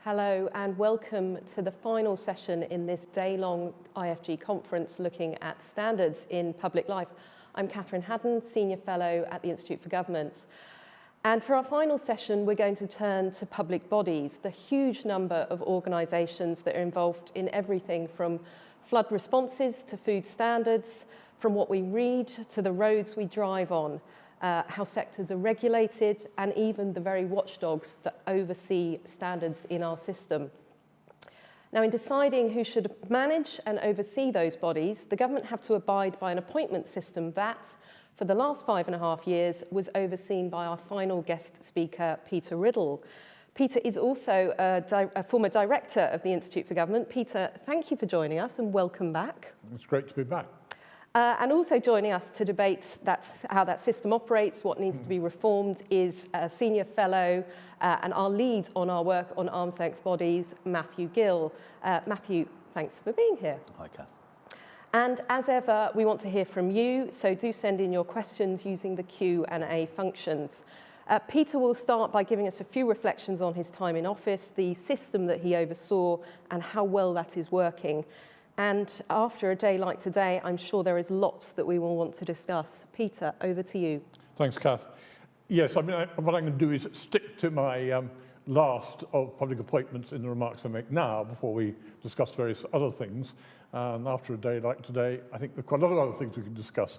Hello and welcome to the final session in this day-long IFG conference looking at standards in public life. I'm Catherine Haddon, Senior Fellow at the Institute for Government. And for our final session, we're going to turn to public bodies, the huge number of organisations that are involved in everything from flood responses to food standards, from what we read to the roads we drive on. How sectors are regulated, and even the very watchdogs that oversee standards in our system. Now, in deciding who should manage and oversee those bodies, the government have to abide by an appointment system that, for the last 5.5 years, was overseen by our final guest speaker, Peter Riddell. Peter is also a former director of the Institute for Government. Peter, thank you for joining us and welcome back. It's great to be back. And also joining us to debate how that system operates, what needs to be reformed, is a senior fellow and our lead on our work on arm's length bodies, Matthew Gill. Matthew, thanks for being here. Hi, Kath. And as ever, we want to hear from you, so do send in your questions using the Q&A functions. Peter will start by giving us a few reflections on his time in office, the system that he oversaw, and how well that is working. And after a day like today, I'm sure there is lots that we will want to discuss. Peter, over to you. Thanks, Kath. Yes, what I'm going to do is stick to my last of public appointments in the remarks I make now before we discuss various other things. After a day like today, I think there are quite a lot of other things we can discuss.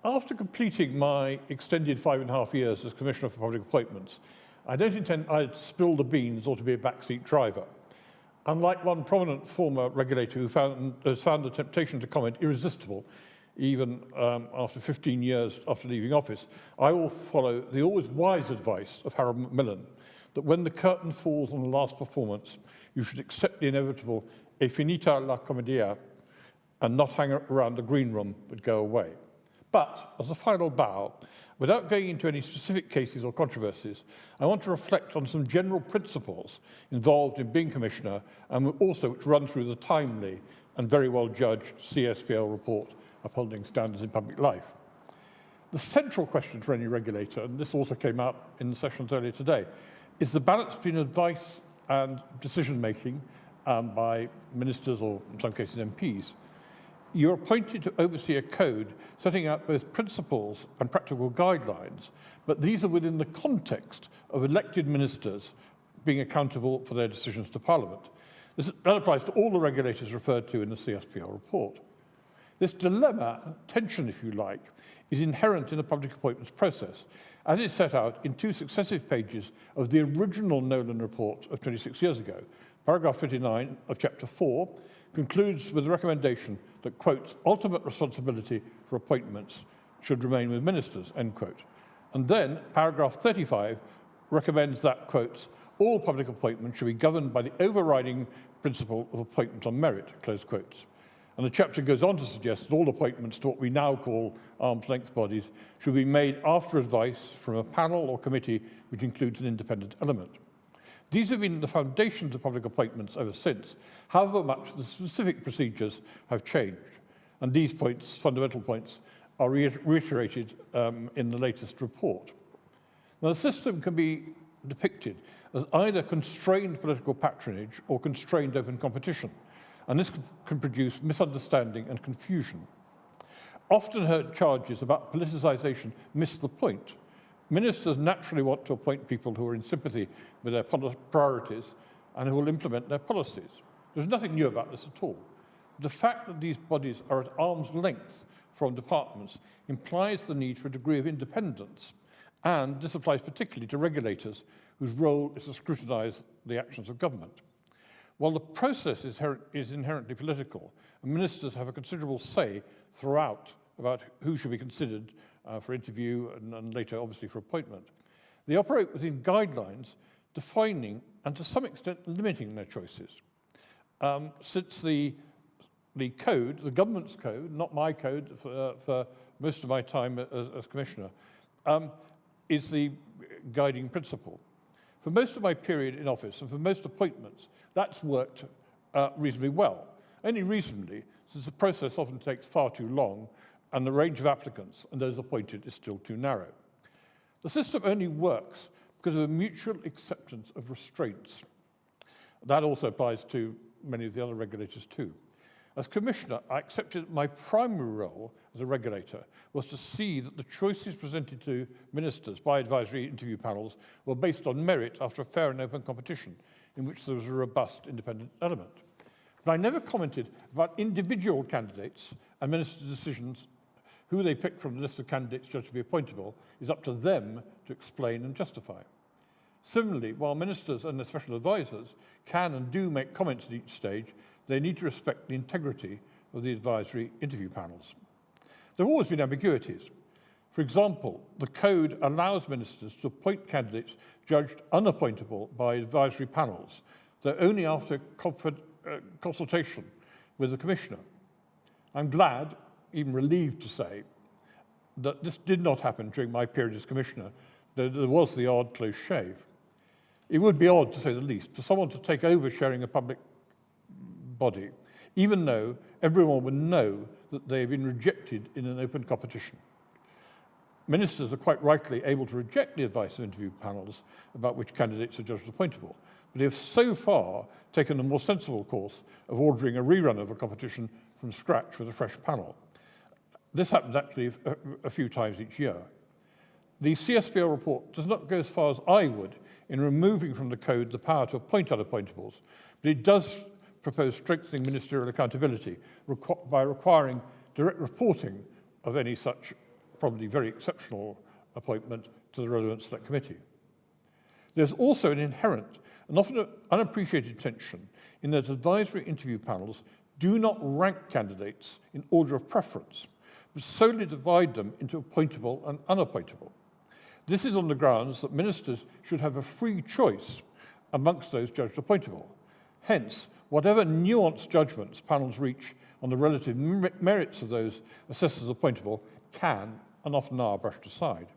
After completing my extended 5.5 years as Commissioner for Public Appointments, I don't intend either to spill the beans or to be a backseat driver. Unlike one prominent former regulator who has found the temptation to comment irresistible, even after 15 years after leaving office, I will follow the always wise advice of Harold Macmillan that when the curtain falls on the last performance, you should accept the inevitable e finita la commedia and not hang around the green room, but go away. But, as a final bow, without going into any specific cases or controversies, I want to reflect on some general principles involved in being Commissioner and also which run through the timely and very well judged CSPL report upholding standards in public life. The central question for any regulator, and this also came up in the sessions earlier today, is the balance between advice and decision-making by ministers or, in some cases, MPs. You're appointed to oversee a code setting out both principles and practical guidelines, but these are within the context of elected ministers being accountable for their decisions to Parliament. That applies to all the regulators referred to in the CSPL report. This dilemma, tension if you like, is inherent in the public appointments process, as is set out in 2 successive pages of the original Nolan report of 26 years ago. Paragraph 29 of Chapter 4 concludes with the recommendation that, quote, ultimate responsibility for appointments should remain with ministers, end quote. And then paragraph 35 recommends that, quote, all public appointments should be governed by the overriding principle of appointment on merit, close quotes. And the chapter goes on to suggest that all appointments to what we now call arm's length bodies should be made after advice from a panel or committee which includes an independent element. These have been the foundations of public appointments ever since, however much the specific procedures have changed. And these points, fundamental points, are reiterated in the latest report. Now, the system can be depicted as either constrained political patronage or constrained open competition, and this can produce misunderstanding and confusion. Often heard charges about politicisation miss the point. Ministers naturally want to appoint people who are in sympathy with their priorities and who will implement their policies. There's nothing new about this at all. The fact that these bodies are at arm's length from departments implies the need for a degree of independence, and this applies particularly to regulators whose role is to scrutinise the actions of government. While the process is inherently political, and ministers have a considerable say throughout about who should be considered for interview and later, obviously, for appointment. They operate within guidelines defining and, to some extent, limiting their choices. Since the code, the government's code, not my code for most of my time as Commissioner, is the guiding principle. For most of my period in office and for most appointments, that's worked reasonably well. Only reasonably, since the process often takes far too long and the range of applicants and those appointed is still too narrow. The system only works because of a mutual acceptance of restraints. That also applies to many of the other regulators too. As Commissioner, I accepted that my primary role as a regulator was to see that the choices presented to ministers by advisory interview panels were based on merit after a fair and open competition in which there was a robust independent element. But I never commented about individual candidates, and ministers' decisions. Who they pick from the list of candidates judged to be appointable is up to them to explain and justify. Similarly, while ministers and their special advisors can and do make comments at each stage, they need to respect the integrity of the advisory interview panels. There have always been ambiguities. For example, the code allows ministers to appoint candidates judged unappointable by advisory panels, though only after consultation with the Commissioner. I'm glad, even relieved to say, that this did not happen during my period as Commissioner, though there was the odd close shave. It would be odd, to say the least, for someone to take over chairing a public body, even though everyone would know that they have been rejected in an open competition. Ministers are quite rightly able to reject the advice of interview panels about which candidates are judged appointable, but they have so far taken a more sensible course of ordering a rerun of a competition from scratch with a fresh panel. This happens actually a few times each year. The CSPL report does not go as far as I would in removing from the code the power to appoint unappointables, but it does propose strengthening ministerial accountability by requiring direct reporting of any such probably very exceptional appointment to the relevant select committee. There's also an inherent and often unappreciated tension in that advisory interview panels do not rank candidates in order of preference, but solely divide them into appointable and unappointable. This is on the grounds that ministers should have a free choice amongst those judged appointable. Hence, whatever nuanced judgments panels reach on the relative merits of those assessed as appointable can and often are brushed aside.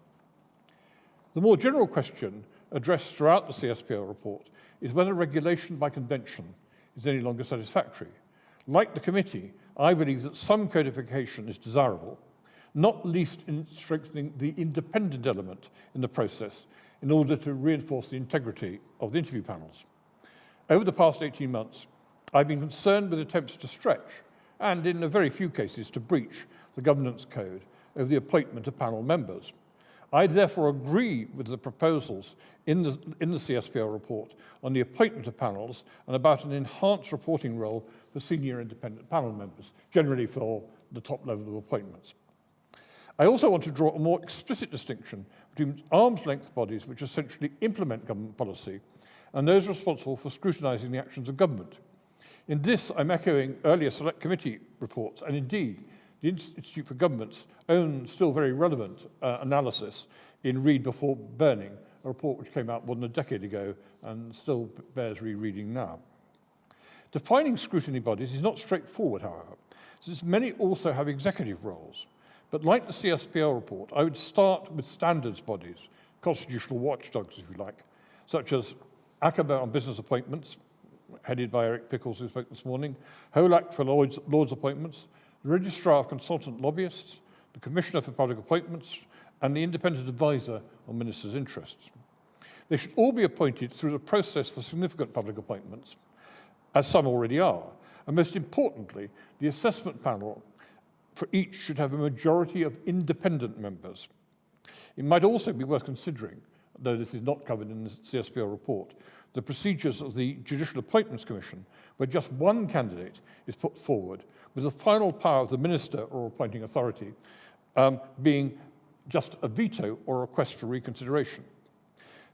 The more general question addressed throughout the CSPL report is whether regulation by convention is any longer satisfactory. Like the committee, I believe that some codification is desirable, not least in strengthening the independent element in the process in order to reinforce the integrity of the interview panels. Over the past 18 months, I've been concerned with attempts to stretch, and in a very few cases to breach, the governance code over the appointment of panel members. I therefore agree with the proposals in the CSPL report on the appointment of panels and about an enhanced reporting role for senior independent panel members, generally for the top level of appointments. I also want to draw a more explicit distinction between arm's-length bodies which essentially implement government policy and those responsible for scrutinising the actions of government. In this, I'm echoing earlier select committee reports, and indeed, the Institute for Government's own still very relevant analysis in Read Before Burning, a report which came out more than a decade ago and still bears rereading now. Defining scrutiny bodies is not straightforward, however, since many also have executive roles. But like the CSPL report, I would start with standards bodies, constitutional watchdogs, if you like, such as ACABA on business appointments, headed by Eric Pickles, who spoke this morning, HOLAC for Lords appointments, the Registrar of Consultant Lobbyists, the Commissioner for Public Appointments, and the Independent Advisor on Ministers' Interests. They should all be appointed through the process for significant public appointments, as some already are. And most importantly, the assessment panel for each should have a majority of independent members. It might also be worth considering, though this is not covered in the CSPL report, the procedures of the Judicial Appointments Commission, where just one candidate is put forward, with the final power of the minister or appointing authority being just a veto or a request for reconsideration.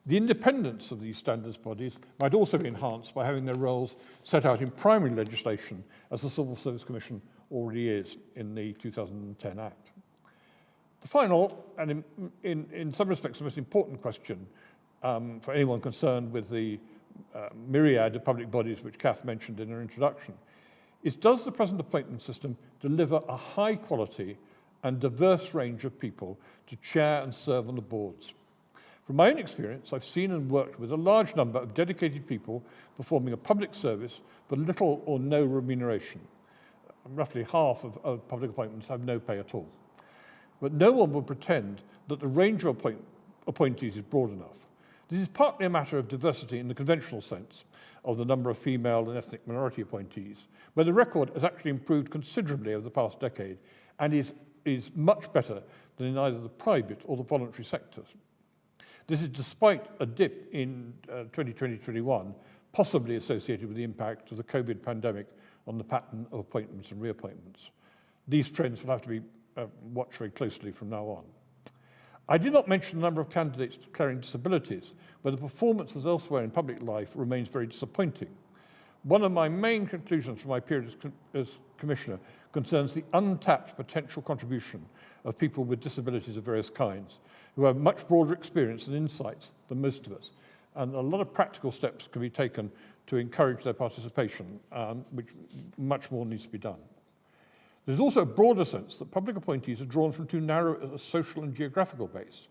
The independence of these standards bodies might also be enhanced by having their roles set out in primary legislation, as the Civil Service Commission already is in the 2010 Act. The final, and in some respects the most important question for anyone concerned with the myriad of public bodies which Kath mentioned in her introduction, is does the present appointment system deliver a high quality and diverse range of people to chair and serve on the boards? From my own experience, I've seen and worked with a large number of dedicated people performing a public service for little or no remuneration. Roughly half of public appointments have no pay at all. But no one will pretend that the range of appointees is broad enough. This is partly a matter of diversity in the conventional sense of the number of female and ethnic minority appointees, where the record has actually improved considerably over the past decade and is much better than in either the private or the voluntary sectors. This is despite a dip in 2020-21, possibly associated with the impact of the COVID pandemic on the pattern of appointments and reappointments. These trends will have to be watched very closely from now on. I did not mention the number of candidates declaring disabilities, where the performance as elsewhere in public life remains very disappointing. One of my main conclusions from my period as Commissioner concerns the untapped potential contribution of people with disabilities of various kinds, who have much broader experience and insights than most of us. And a lot of practical steps can be taken to encourage their participation, which much more needs to be done. There's also a broader sense that public appointees are drawn from too narrow a social and geographical base,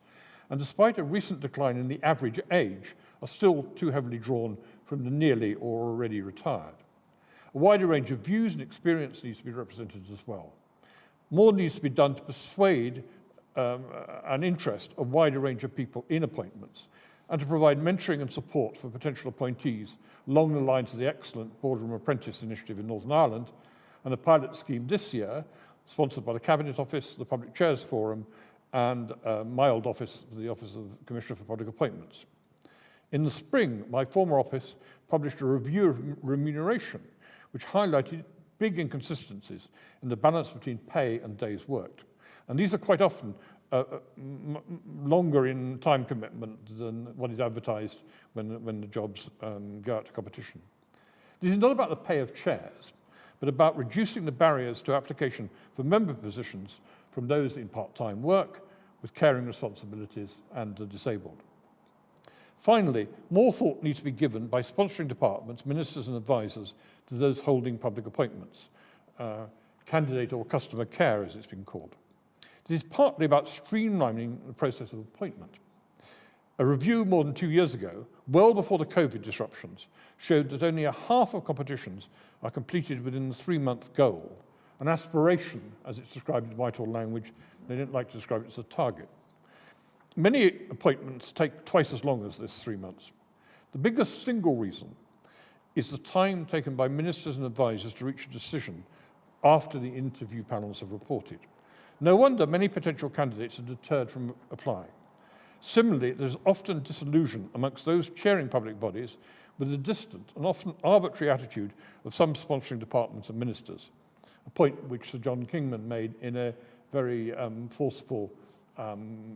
and despite a recent decline in the average age, are still too heavily drawn from the nearly or already retired. A wider range of views and experience needs to be represented as well. More needs to be done to persuade an interest a wider range of people in appointments, and to provide mentoring and support for potential appointees along the lines of the excellent Boardroom Apprentice initiative in Northern Ireland, and a pilot scheme this year, sponsored by the Cabinet Office, the Public Chairs Forum, and my old office, the Office of Commissioner for Public Appointments. In the spring, my former office published a review of remuneration, which highlighted big inconsistencies in the balance between pay and days worked. And these are quite often longer in time commitment than what is advertised when the jobs go out to competition. This is not about the pay of chairs, but about reducing the barriers to application for member positions from those in part-time work, with caring responsibilities, and the disabled. Finally, more thought needs to be given by sponsoring departments, ministers and advisors to those holding public appointments, candidate or customer care as it's been called. This is partly about streamlining the process of appointment. A review more than 2 years ago, well before the COVID disruptions, showed that only a half of competitions are completed within the 3-month goal, an aspiration, as it's described in Whitehall language. They don't like to describe it as a target. Many appointments take twice as long as this 3 months. The biggest single reason is the time taken by ministers and advisors to reach a decision after the interview panels have reported. No wonder many potential candidates are deterred from applying. Similarly, there's often disillusion amongst those chairing public bodies with the distant and often arbitrary attitude of some sponsoring departments and ministers, a point which Sir John Kingman made in a very forceful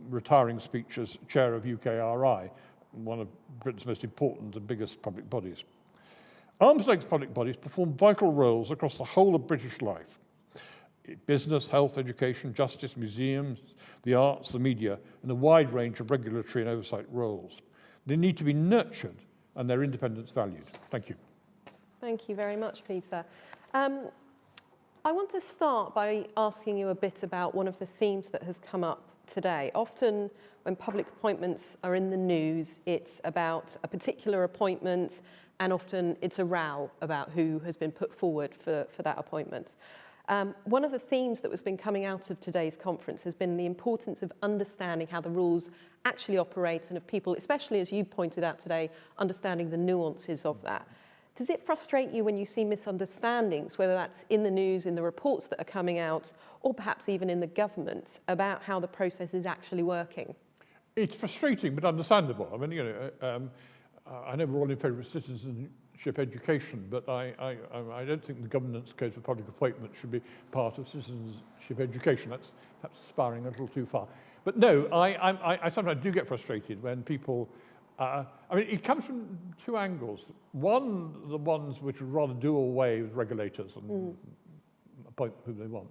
retiring speech as chair of UKRI, one of Britain's most important and biggest public bodies. Arm's length public bodies perform vital roles across the whole of British life. Business, health, education, justice, museums, the arts, the media, and a wide range of regulatory and oversight roles. They need to be nurtured and their independence valued. Thank you. Thank you very much, Peter. I want to start by asking you a bit about one of the themes that has come up today. Often when public appointments are in the news, it's about a particular appointment, and often it's a row about who has been put forward for that appointment. One of the themes that has been coming out of today's conference has been the importance of understanding how the rules actually operate, and of people, especially as you pointed out today, understanding the nuances of that. Does it frustrate you when you see misunderstandings, whether that's in the news, in the reports that are coming out, or perhaps even in the government, about how the process is actually working? It's frustrating, but understandable. I mean, I know we're all in favour of citizenship education, but I don't think the governance code for public appointments should be part of citizenship education. That's perhaps aspiring a little too far. But no, I sometimes do get frustrated when people, I mean, it comes from two angles. One, the ones which would rather do away with regulators and appoint who they want.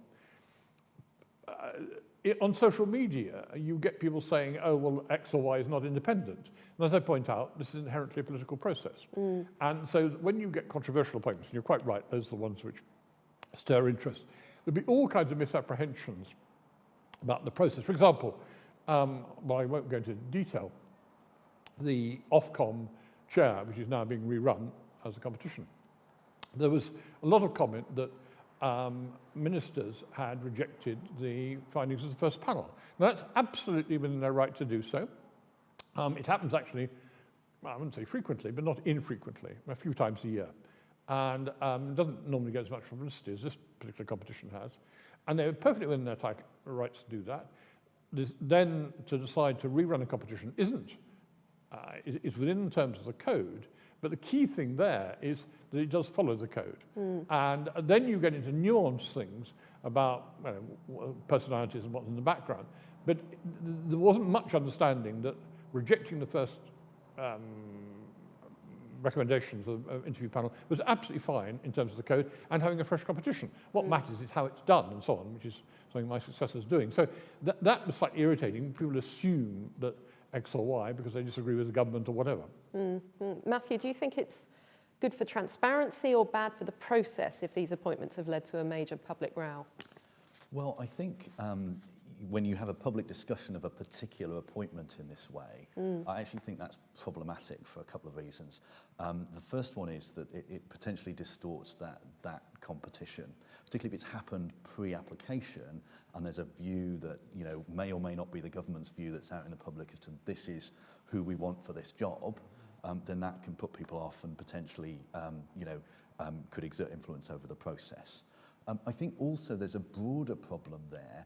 On social media, you get people saying, oh, well, X or Y is not independent. And as I point out, this is inherently a political process. And so when you get controversial appointments, and you're quite right, those are the ones which stir interest, there'll be all kinds of misapprehensions about the process. For example, well, I won't go into detail, the Ofcom chair, which is now being rerun as a competition. There was a lot of comment that ministers had rejected the findings of the first panel. Now, that's absolutely within their right to do so. It happens actually I wouldn't say frequently, but not infrequently, a few times a year. And doesn't normally get as much publicity as this particular competition has. And they're perfectly within their rights to do that. Then to decide to rerun a competition isn't. It's within the terms of the code, but the key thing there is that it does follow the code. And then you get into nuanced things about personalities and what's in the background. But there wasn't much understanding that rejecting the first recommendations of interview panel was absolutely fine in terms of the code and having a fresh competition. What matters is how it's done and so on, which is something my successor is doing. So that was slightly irritating. People assume that X or Y because they disagree with the government or whatever. Matthew, do you think it's good for transparency or bad for the process if these appointments have led to a major public row? Well, I think when you have a public discussion of a particular appointment in this way, I actually think that's problematic for a couple of reasons. The first one is that it potentially distorts that competition, particularly if it's happened pre-application and there's a view that may or may not be the government's view that's out in the public as to this is who we want for this job. Then that can put people off and potentially could exert influence over the process. I think also there's a broader problem there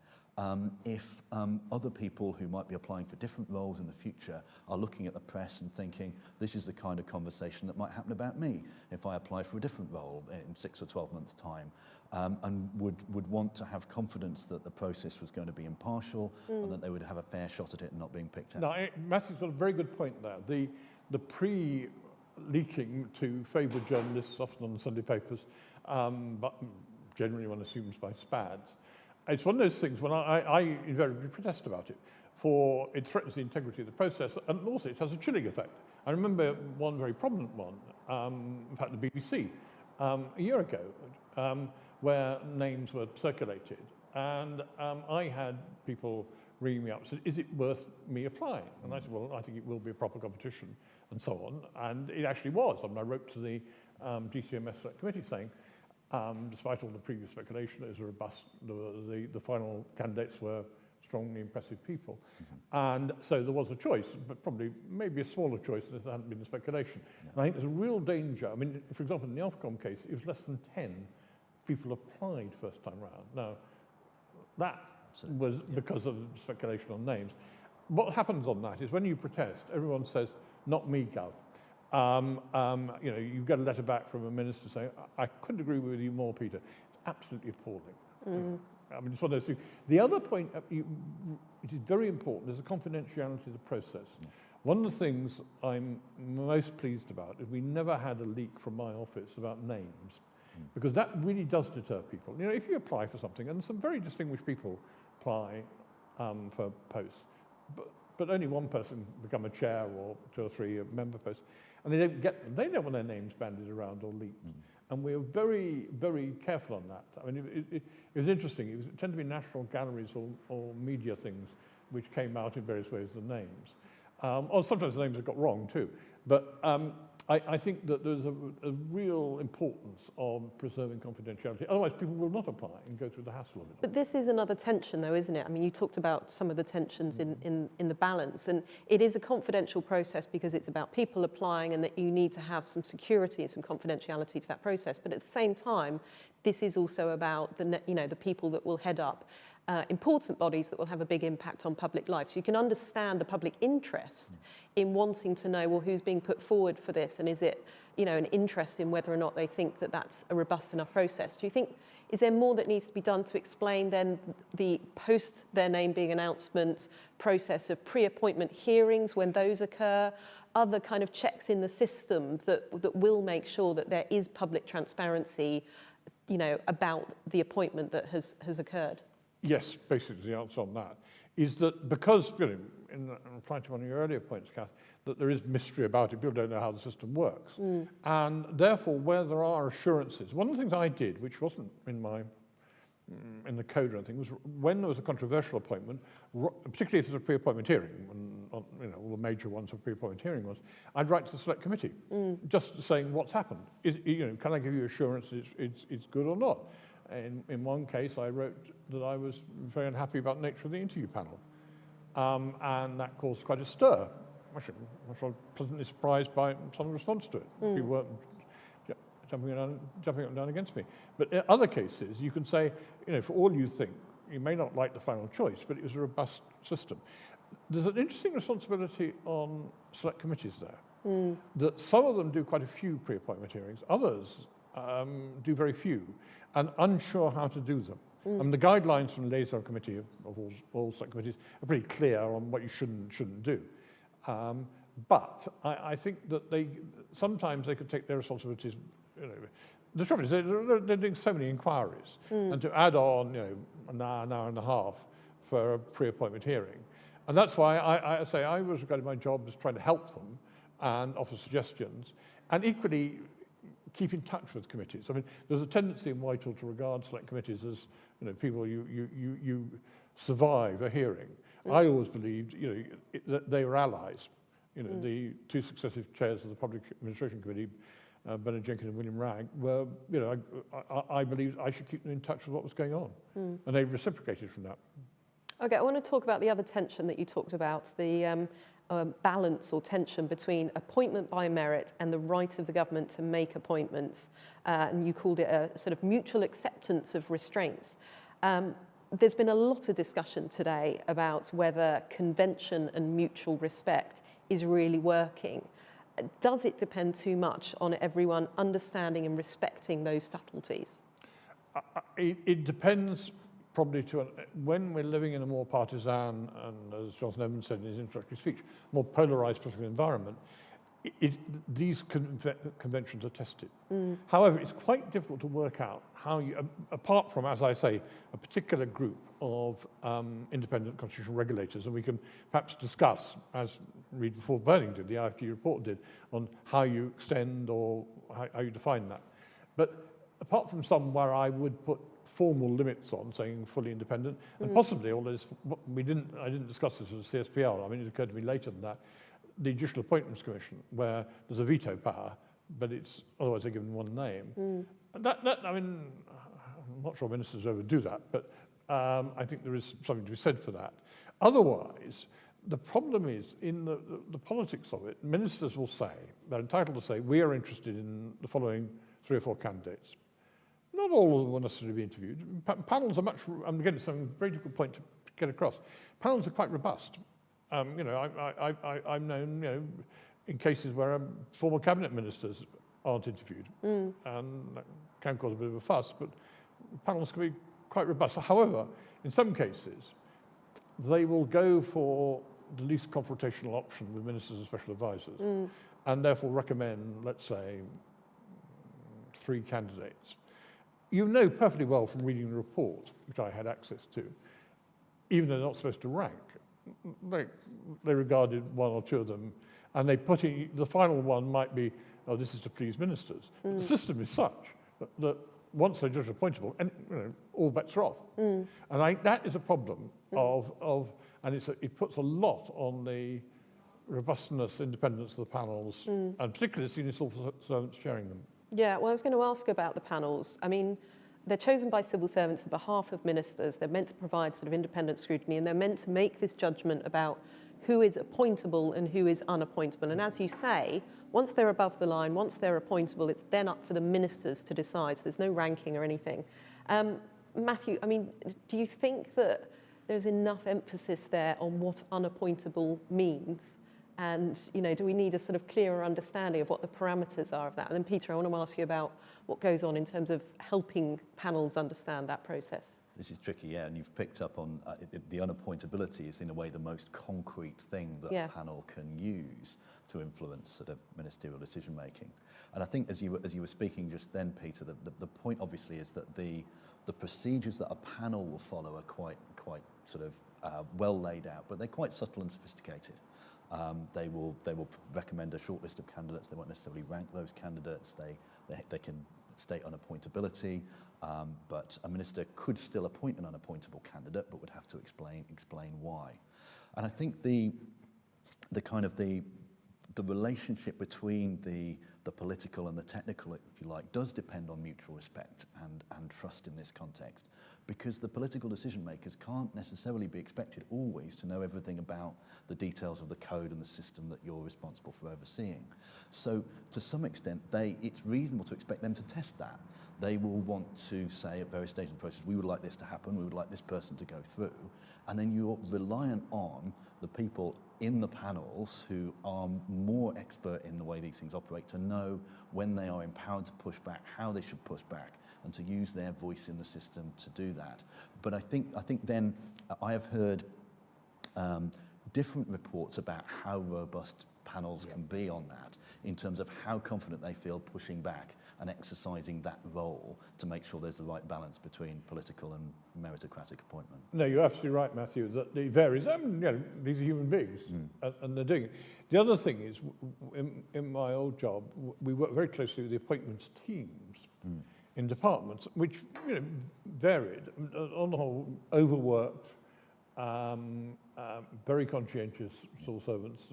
if other people who might be applying for different roles in the future are looking at the press and thinking, this is the kind of conversation that might happen about me if I apply for a different role in 6 or 12 months' time, and would want to have confidence that the process was going to be impartial and that they would have a fair shot at it and not being picked out. Now, Matthew's got a very good point there. The pre-leaking to favoured journalists, often on the Sunday papers, but generally one assumes by SPADs. It's one of those things when I invariably protest about it, for it threatens the integrity of the process, and also it has a chilling effect. I remember one very prominent one, in fact the BBC, a year ago, where names were circulated, and I had people ringing me up and said, is it worth me applying? And I said, well, I think it will be a proper competition, and so on. And it actually was. I mean, I wrote to the GCMS Select Committee saying, despite all the previous speculation, it was robust. The final candidates were strongly impressive people. And so there was a choice, but probably maybe a smaller choice if there hadn't been the speculation. And I think there's a real danger. I mean, for example, in the Ofcom case, it was less than 10 people applied first time round. Now, that was because of speculation on names. What happens on that is when you protest, everyone says, not me, Gov. You get a letter back from a minister saying, I couldn't agree with you more, Peter. It's absolutely appalling. I mean, it's one of those things. The other point, it is very important, is the confidentiality of the process. One of the things I'm most pleased about is we never had a leak from my office about names, because that really does deter people. If you apply for something, and some very distinguished people apply for posts, but only one person become a chair or 2 or 3 member posts, and they don't get them. They don't want their names bandied around or leaked. And we're very, very careful on that. I mean, it was interesting. It tended to be national galleries or media things which came out in various ways, the names. Or sometimes the names have got wrong too. But I think that there's a real importance of preserving confidentiality. Otherwise, people will not apply and go through the hassle of it. But this is another tension, though, isn't it? I mean, you talked about some of the tensions in the balance, and it is a confidential process because it's about people applying and that you need to have some security and some confidentiality to that process. But at the same time, this is also about the people that will head up important bodies that will have a big impact on public life. So you can understand the public interest in wanting to know, well, who's being put forward for this, and is it, an interest in whether or not they think that that's a robust enough process. Do you think, is there more that needs to be done to explain then the post their name being announcement process of pre-appointment hearings when those occur, other kind of checks in the system that will make sure that there is public transparency, about the appointment that has occurred? Yes, basically the answer on that is that because, in replying to one of your earlier points, Kath, that there is mystery about it, people don't know how the system works. And therefore, where there are assurances, one of the things I did, which wasn't in the code or anything, was when there was a controversial appointment, particularly if there's a pre-appointment hearing, and all the major ones of pre-appointment hearing was, I'd write to the select committee, just saying what's happened. Can I give you assurance it's good or not? In one case, I wrote that I was very unhappy about the nature of the interview panel. And that caused quite a stir actually, I was pleasantly surprised by some response to it. People weren't jumping up and down against me. But in other cases, you can say, for all you think, you may not like the final choice, but it was a robust system. There's an interesting responsibility on select committees there, that some of them do quite a few pre-appointment hearings, others do very few, and unsure how to do them. And the guidelines from the liaison committee of all select committees are pretty clear on what you shouldn't do. But I think that sometimes they could take their responsibilities. The trouble is they're doing so many inquiries, and to add on an hour and a half for a pre-appointment hearing, and that's why I say I was regarding my job as trying to help them and offer suggestions, and equally keep in touch with committees. I mean, there's a tendency in Whitehall to regard select committees as people you survive a hearing. I always believed that they were allies. The two successive chairs of the Public Administration Committee, Bernard Jenkins and William Ragg, were, I believed I should keep them in touch with what was going on. And they reciprocated from that. Okay, I want to talk about the other tension that you talked about, the balance or tension between appointment by merit and the right of the government to make appointments. And you called it a sort of mutual acceptance of restraints. There's been a lot of discussion today about whether convention and mutual respect is really working. Does it depend too much on everyone understanding and respecting those subtleties? It depends probably when we're living in a more partisan and, as Jonathan Edmonds said in his introductory speech, more polarised political environment, these conventions are tested. However, it's quite difficult to work out how you, apart from, as I say, a particular group of independent constitutional regulators, and we can perhaps discuss, as Read Before Burning did, the IFG report did, on how you extend or how you define that. But apart from some where I would put formal limits on, saying fully independent, and possibly, although I didn't discuss this with the CSPL, I mean, it occurred to me later than that, the Judicial Appointments Commission, where there's a veto power, but it's otherwise they're given one name. And I mean, I'm not sure ministers ever do that, but I think there is something to be said for that. Otherwise, the problem is in the politics of it, ministers will say, they're entitled to say, we are interested in the following 3 or 4 candidates. Not all of them will necessarily be interviewed. Panels are much, and again, it's a very difficult point to get across. Panels are quite robust. I've known, in cases where former cabinet ministers aren't interviewed, and that can cause a bit of a fuss, but panels can be quite robust. However, in some cases, they will go for the least confrontational option with ministers and special advisors, and therefore recommend, let's say, 3 candidates. You know perfectly well from reading the report, which I had access to, even though they're not supposed to rank, they regarded 1 or 2 of them, and they put in, the final one might be, oh, this is to please ministers. But the system is such that once they're judged appointable, and all bets are off. And that is a problem and it puts a lot on the robustness, independence of the panels, and particularly senior civil servants chairing them. Yeah, well, I was going to ask about the panels. I mean, they're chosen by civil servants on behalf of ministers. They're meant to provide sort of independent scrutiny, and they're meant to make this judgment about who is appointable and who is unappointable. And as you say, once they're above the line, once they're appointable, it's then up for the ministers to decide. So there's no ranking or anything. Matthew, I mean, do you think that there's enough emphasis there on what unappointable means? And, do we need a sort of clearer understanding of what the parameters are of that? And then, Peter, I want to ask you about what goes on in terms of helping panels understand that process. This is tricky, yeah, and you've picked up on the unappointability is in a way the most concrete thing that a panel can use to influence sort of ministerial decision making. And I think as you were speaking just then, Peter, the point obviously is that the procedures that a panel will follow are quite sort of well laid out, but they're quite subtle and sophisticated. They will recommend a short list of candidates. They won't necessarily rank those candidates. They can state unappointability, but a minister could still appoint an unappointable candidate, but would have to explain why. And I think the the relationship between the political and the technical, if you like, does depend on mutual respect and trust in this context, because the political decision makers can't necessarily be expected always to know everything about the details of the code and the system that you're responsible for overseeing. So to some extent, it's reasonable to expect them to test that. They will want to say at various stages of the process, we would like this to happen, we would like this person to go through, and then you're reliant on the people in the panels who are more expert in the way these things operate to know when they are empowered to push back, how they should push back, and to use their voice in the system to do that. But I think then I have heard different reports about how robust panels can be on that, in terms of how confident they feel pushing back and exercising that role to make sure there's the right balance between political and meritocratic appointment. No, you're absolutely right, Matthew, that it varies. These are human beings, and they're doing it. The other thing is, in my old job, we work very closely with the appointments teams in departments, which varied. On the whole, overworked, very conscientious civil servants,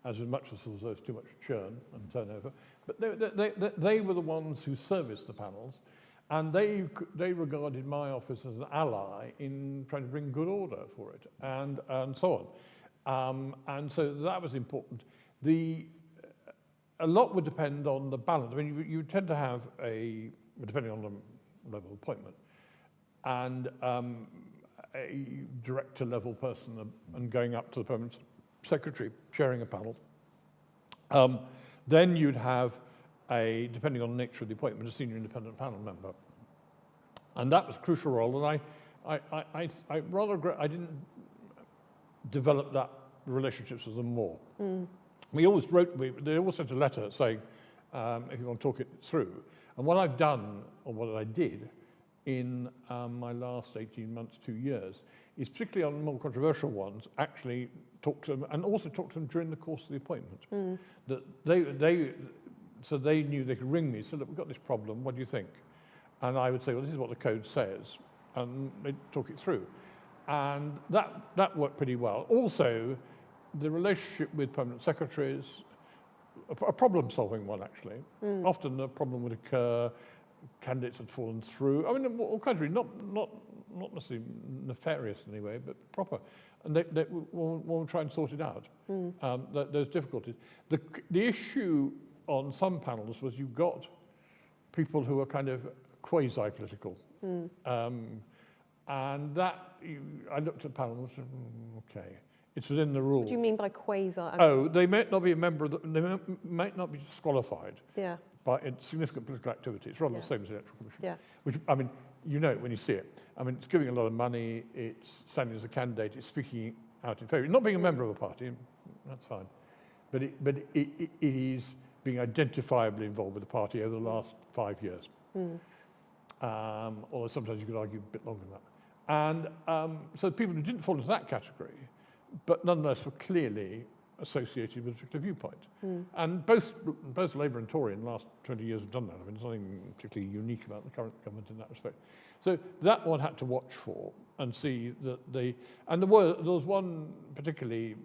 as much as there was too much churn and turnover. But they were the ones who serviced the panels, and they regarded my office as an ally in trying to bring good order for it, and so on. And so that was important. A lot would depend on the balance. I mean, you tend to have depending on the level of appointment, and a director level person and going up to the permanent secretary chairing a panel. Then you'd have depending on the nature of the appointment, a senior independent panel member. And that was a crucial role, and I rather regret I didn't develop that relationships with them more. We always they always sent a letter saying, if you want to talk it through. And what I've done, or what I did in my last 18 months, 2 years, is particularly on more controversial ones, actually talk to them, and also talk to them during the course of the appointment. That so they knew they could ring me, so look, we've got this problem, what do you think? And I would say, well, this is what the code says, and they'd talk it through. And that worked pretty well. Also, the relationship with permanent secretaries, a problem-solving one, actually. Often a problem would occur, candidates had fallen through. I mean, all kinds of, not necessarily nefarious in any way, but proper. And we'll try and sort it out, those difficulties. The issue on some panels was you've got people who are kind of quasi-political. And that, I looked at panels and said, okay, it's within the rules. What do you mean by quasi? They might not be a member of they might not be disqualified by a significant political activity. It's rather the same as the Electoral Commission. Which, I mean, you know it when you see it. I mean, it's giving a lot of money, it's standing as a candidate, it's speaking out in favour. Not being a member of a party, that's fine. But it is being identifiably involved with the party over the last 5 years. Although sometimes you could argue a bit longer than that. And so people who didn't fall into that category, but nonetheless were clearly associated with a particular viewpoint. And both Labour and Tory in the last 20 years have done that. I mean, there's nothing particularly unique about the current government in that respect. So that one had to watch for and see that there was one particularly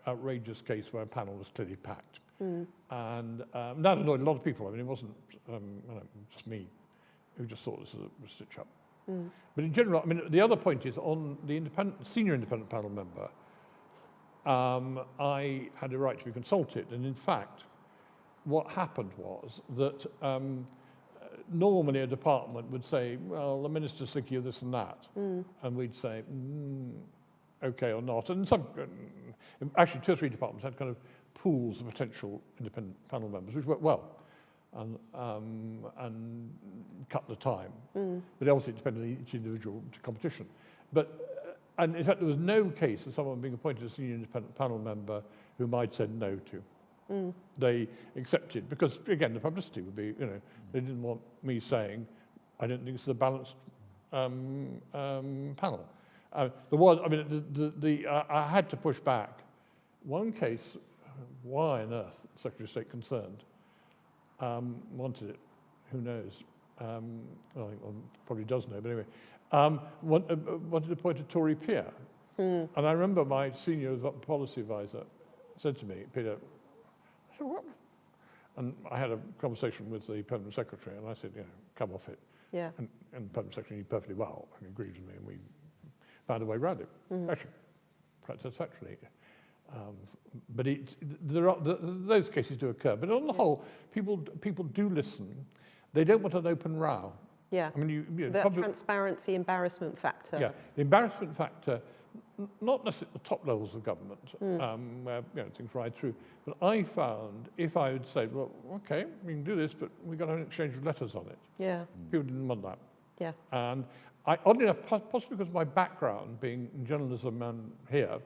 outrageous case where a panel was clearly packed. And that annoyed a lot of people. I mean, it wasn't just me who just thought this was a stitch up. But in general, I mean, the other point is on the senior independent panel member, I had a right to be consulted. And in fact, what happened was that normally a department would say, well, the minister's thinking of this and that. And we'd say, okay or not. And actually 2 or 3 departments had kind of pools of potential independent panel members, which worked well. And cut the time. But obviously it depended on each individual competition. And in fact, there was no case of someone being appointed as senior independent panel member whom I'd said no to. They accepted, because again, the publicity would be, they didn't want me saying, I don't think it's a balanced panel. I had to push back. One case, why on earth Secretary of State concerned, wanted it, who knows? Well, probably does know, but anyway. Wanted to appoint a Tory peer. And I remember my senior policy advisor said to me, Peter, I said, what? And I had a conversation with the permanent secretary, and I said, come off it. Yeah. And the permanent secretary knew perfectly well, and he agreed with me, and we found a way around it. Actually, quite satisfactorily. But those cases do occur. But on the whole, people do listen. They don't want an open row. Yeah. I mean, so that transparency, embarrassment factor. Yeah, the embarrassment factor, not necessarily at the top levels of government, where things ride through. But I found if I would say, well, okay, we can do this, but we've got an exchange of letters on it. Yeah. People didn't want that. Yeah. And oddly enough, possibly because of my background being in journalism and here,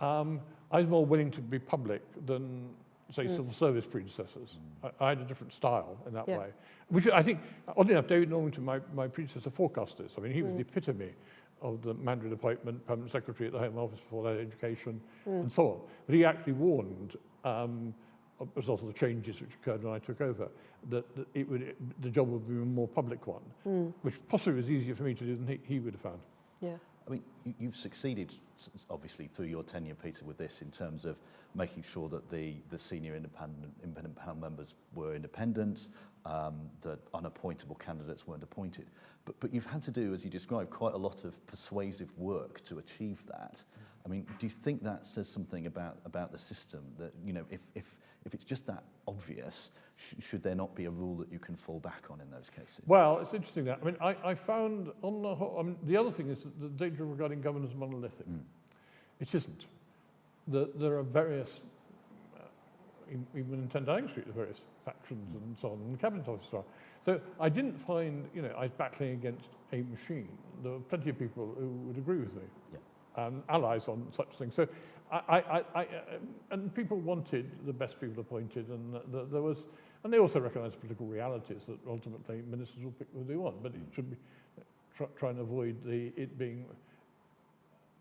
I was more willing to be public than, say, civil service predecessors. I had a different style in that way. Which I think, oddly enough, David Norrington, my predecessor, forecast this. I mean, he was the epitome of the mandated appointment, permanent secretary at the Home Office for that education, and so on. But he actually warned, as a result of the changes which occurred when I took over, that the job would be a more public one, which possibly was easier for me to do than he would have found. Yeah. I mean, you've succeeded, obviously, through your tenure, Peter, with this in terms of making sure that the senior independent panel members were independent, that unappointable candidates weren't appointed. But you've had to do, as you described, quite a lot of persuasive work to achieve that. I mean, do you think that says something about the system that, if it's just that obvious, should there not be a rule that you can fall back on in those cases? Well, it's interesting that. I mean, I found on the whole, the other thing is that the danger regarding governance is monolithic. It isn't. There are various, even in 10 Downing Street, there are various factions and so on, and the Cabinet Office are. So I didn't find, I was battling against a machine. There were plenty of people who would agree with me. Yeah. Allies on such things. So and people wanted the best people appointed, and there was, and they also recognised political realities that ultimately ministers will pick who they want, but it should be try and avoid it being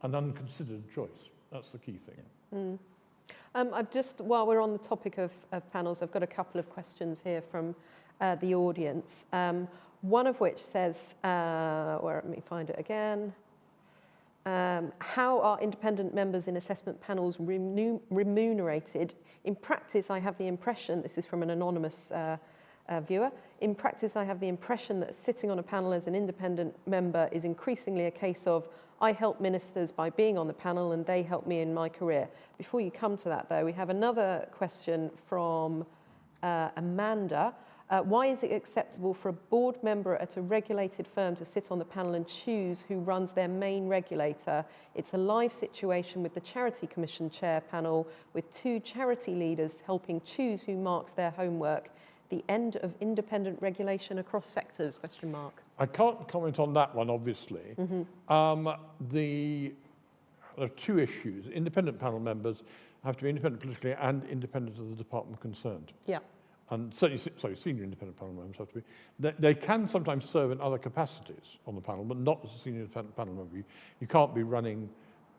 an unconsidered choice. That's the key thing. Yeah. I've just, while we're on the topic of panels, I've got a couple of questions here from the audience. One of which says, let me find it again. How are independent members in assessment panels remunerated? In practice, I have the impression, this is from an anonymous viewer, in practice I have the impression that sitting on a panel as an independent member is increasingly a case of, I help ministers by being on the panel and they help me in my career. Before you come to that though, we have another question from Amanda. Why is it acceptable for a board member at a regulated firm to sit on the panel and choose who runs their main regulator? It's a live situation with the Charity Commission Chair panel, with 2 charity leaders helping choose who marks their homework. The end of independent regulation across sectors, ? I can't comment on that one, obviously. There are 2 issues. Independent panel members have to be independent politically and independent of the department concerned. Yeah. And certainly, senior independent panel members have to be. They can sometimes serve in other capacities on the panel, but not as a senior independent panel member. You can't be running,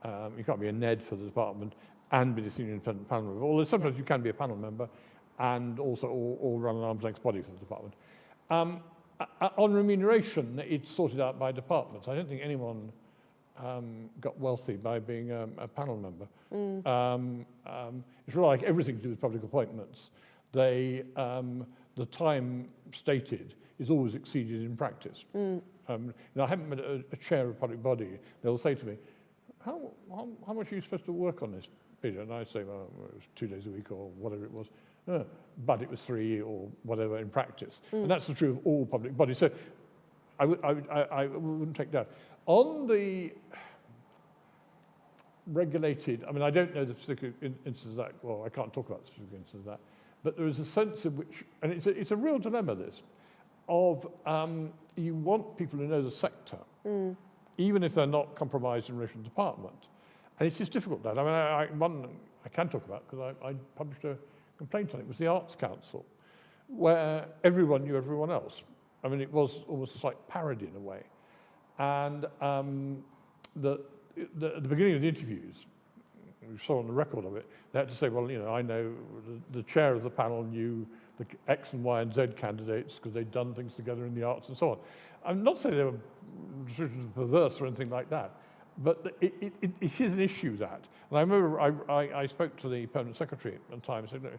you can't be a NED for the department and be the senior independent panel member. Although sometimes you can be a panel member and also all run an arm's length body for the department. On remuneration, it's sorted out by departments. I don't think anyone got wealthy by being a panel member. It's really like everything to do with public appointments. The time stated is always exceeded in practice. I haven't met a chair of a public body. They'll say to me, how much are you supposed to work on this, Peter? And I say, well, it was 2 days a week or whatever it was. But it was 3 or whatever in practice. And that's the truth of all public bodies. So I wouldn't take that. On the regulated, I mean, I don't know the particular instance of that. Well, I can't talk about the specific instance of that. But there is a sense in which, and it's a real dilemma, this, of you want people to know the sector, even if they're not compromised in relation to department. And it's just difficult, that. I mean, one I can talk about, because I published a complaint on it, was the Arts Council, where everyone knew everyone else. I mean, it was almost a slight parody in a way. And at the beginning of the interviews, we saw on the record of it, they had to say, well, I know the chair of the panel knew the X and Y and Z candidates because they'd done things together in the arts and so on. I'm not saying they were perverse or anything like that, But it is an issue, that. And I remember I spoke to the permanent secretary at the time and said, "No,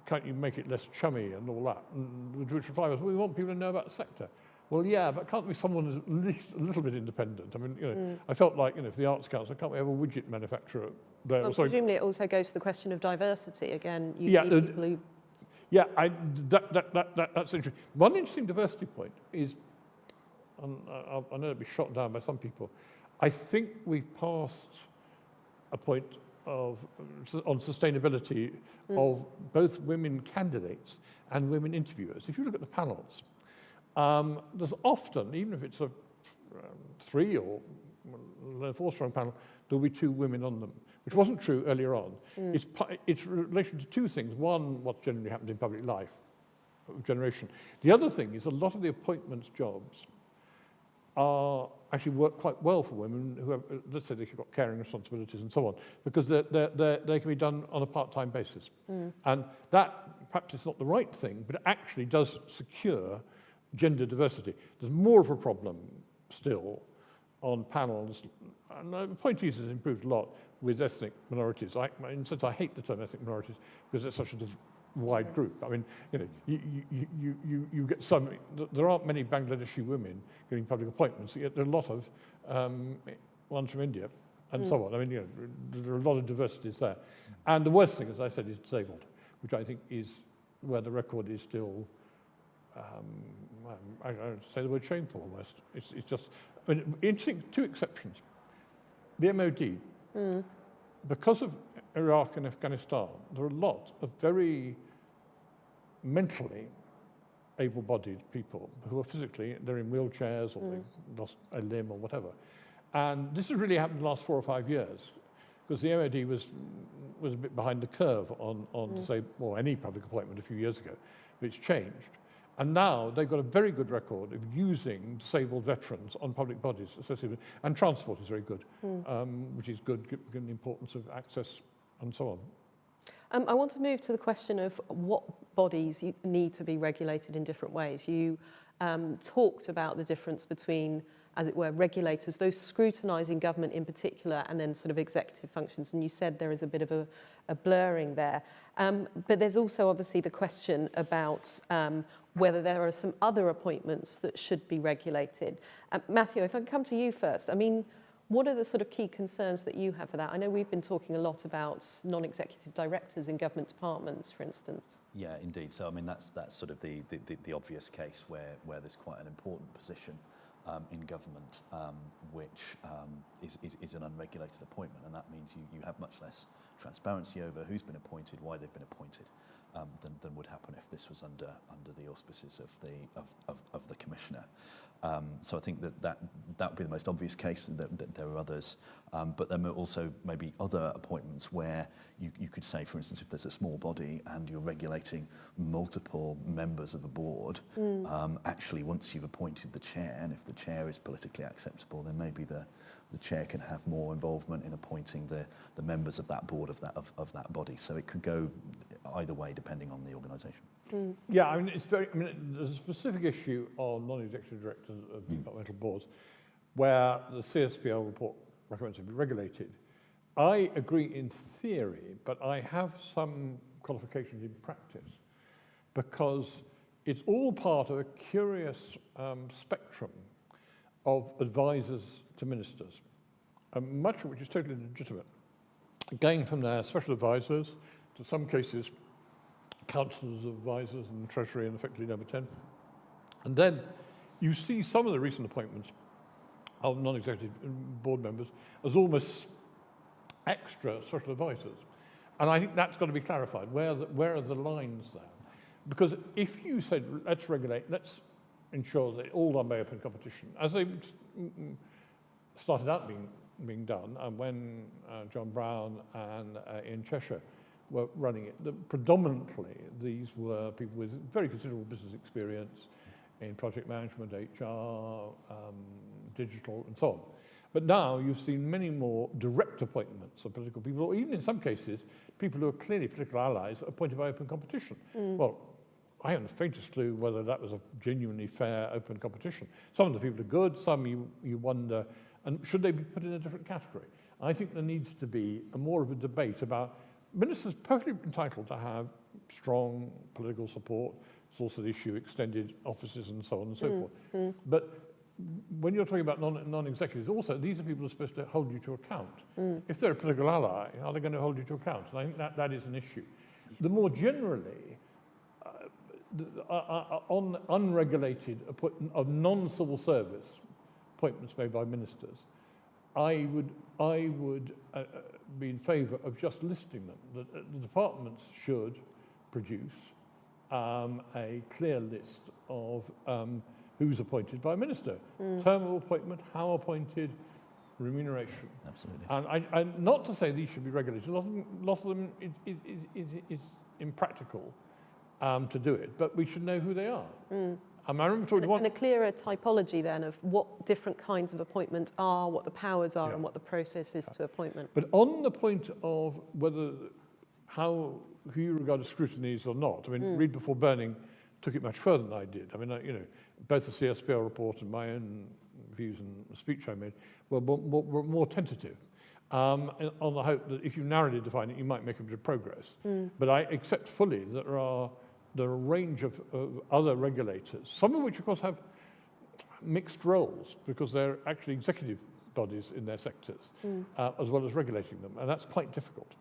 can't you make it less chummy and all that?" And the reply was, "Well, we want people to know about the sector." Well, yeah, but can't we be someone who's at least a little bit independent? I mean, you know, I felt like, you know, if the Arts Council, can't we have a widget manufacturer there? Well, presumably it also goes to the question of diversity. Again, you need people who... Yeah, that's interesting. One interesting diversity point is, and I know it'll be shot down by some people, I think we've passed a point on sustainability of both women candidates and women interviewers. If you look at the panels, there's often, even if it's a 3 or 4-strong panel, there'll be 2 women on them, which wasn't true earlier on. It's in relation to 2 things. One, what generally happens in public life, generation. The other thing is a lot of the appointments jobs actually work quite well for women who have, let's say, they've got caring responsibilities and so on, because they can be done on a part-time basis. And that, perhaps it's not the right thing, but it actually does secure gender diversity. There's more of a problem still on panels, and the appointees has improved a lot with ethnic minorities. In a sense, I hate the term ethnic minorities because it's such a wide group. I mean, you know, you get some. There aren't many Bangladeshi women getting public appointments. Yet there are a lot of ones from India and so on. I mean, you know, there are a lot of diversities there. And the worst thing, as I said, is disabled, which I think is where the record is still. I don't say the word shameful almost. It's just, I mean, interesting, 2 exceptions. The MOD, because of Iraq and Afghanistan, there are a lot of very mentally able-bodied people who are physically, they're in wheelchairs or they've lost a limb or whatever. And this has really happened in the last 4 or 5 years, because the MOD was a bit behind the curve on say, well, any public appointment a few years ago, but it's changed. And now they've got a very good record of using disabled veterans on public bodies associated with, and transport is very good, which is good given the importance of access and so on. I want to move to the question of what bodies need to be regulated in different ways. You talked about the difference between, as it were, regulators, those scrutinising government in particular, and then sort of executive functions. And you said there is a bit of a blurring there. But there's also obviously the question about whether there are some other appointments that should be regulated. Matthew, if I can come to you first. I mean, what are the sort of key concerns that you have for that? I know we've been talking a lot about non-executive directors in government departments, for instance. Yeah, indeed. So, I mean, that's sort of the obvious case where there's quite an important position in government, which is an unregulated appointment, and that means you have much less transparency over who's been appointed, why they've been appointed, than would happen if this was under the auspices of the commissioner. So I think that would be the most obvious case. That there are others, but there are also maybe other appointments where you could say, for instance, if there's a small body and you're regulating multiple members of a board, actually once you've appointed the chair, and if the chair is politically acceptable, then maybe the chair can have more involvement in appointing the members of that board of that body. So it could go either way depending on the organisation. Yeah, I mean, there's a specific issue on non-executive directors of departmental boards where the CSPL report recommends it be regulated. I agree in theory, but I have some qualifications in practice, because it's all part of a curious spectrum of advisors to ministers, much of which is totally legitimate, going from their special advisors to some cases councillors, advisors and treasury, and effectively number 10. And then you see some of the recent appointments of non-executive board members as almost extra special advisors. And I think that's got to be clarified. Where are the lines there? Because if you said, let's regulate, let's ensure that all done by open competition, as they started out being done, and when John Brown and Ian Cheshire were running it, predominantly these were people with very considerable business experience in project management, HR, digital, and so on. But now you've seen many more direct appointments of political people, or even in some cases, people who are clearly political allies appointed by open competition. Well, I haven't the faintest clue whether that was a genuinely fair open competition. Some of the people are good, some you wonder And should they be put in a different category? I think there needs to be more of a debate about ministers perfectly entitled to have strong political support. It's also the issue of extended offices and so on and so forth. But when you're talking about non-executives, also, these are people who are supposed to hold you to account. If they're a political ally, are they going to hold you to account? And I think that is an issue. The more generally, on unregulated of non-civil service appointments made by ministers, I would be in favour of just listing them. The departments should produce a clear list of who's appointed by a minister, term of appointment, how appointed, remuneration. Absolutely. And not to say these should be regulated. A lot of them is impractical to do it, but we should know who they are. I remember talking and a clearer typology then of what different kinds of appointments are, what the powers are, and what the process is to appointment. But on the point of who you regard as scrutiny is or not, I mean, Read Before Burning took it much further than I did. I mean, both the CSPL report and my own views and the speech I made were more tentative, on the hope that if you narrowly define it, you might make a bit of progress. But I accept fully that there are a range of other regulators, some of which, of course, have mixed roles because they're actually executive bodies in their sectors, as well as regulating them, and that's quite difficult.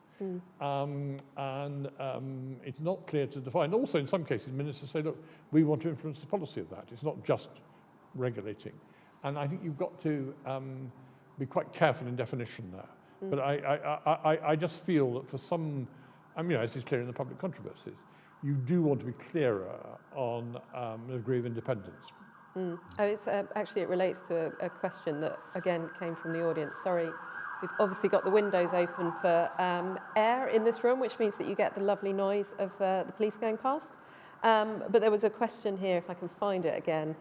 It's not clear to define. Also, in some cases, ministers say, look, we want to influence the policy of that. It's not just regulating. And I think you've got to be quite careful in definition there. But I just feel that for some, as is clear in the public controversies, you do want to be clearer on the degree of independence. Actually, it relates to a question that, again, came from the audience. Sorry. We've obviously got the windows open for air in this room, which means that you get the lovely noise of the police going past. But there was a question here, if I can find it again,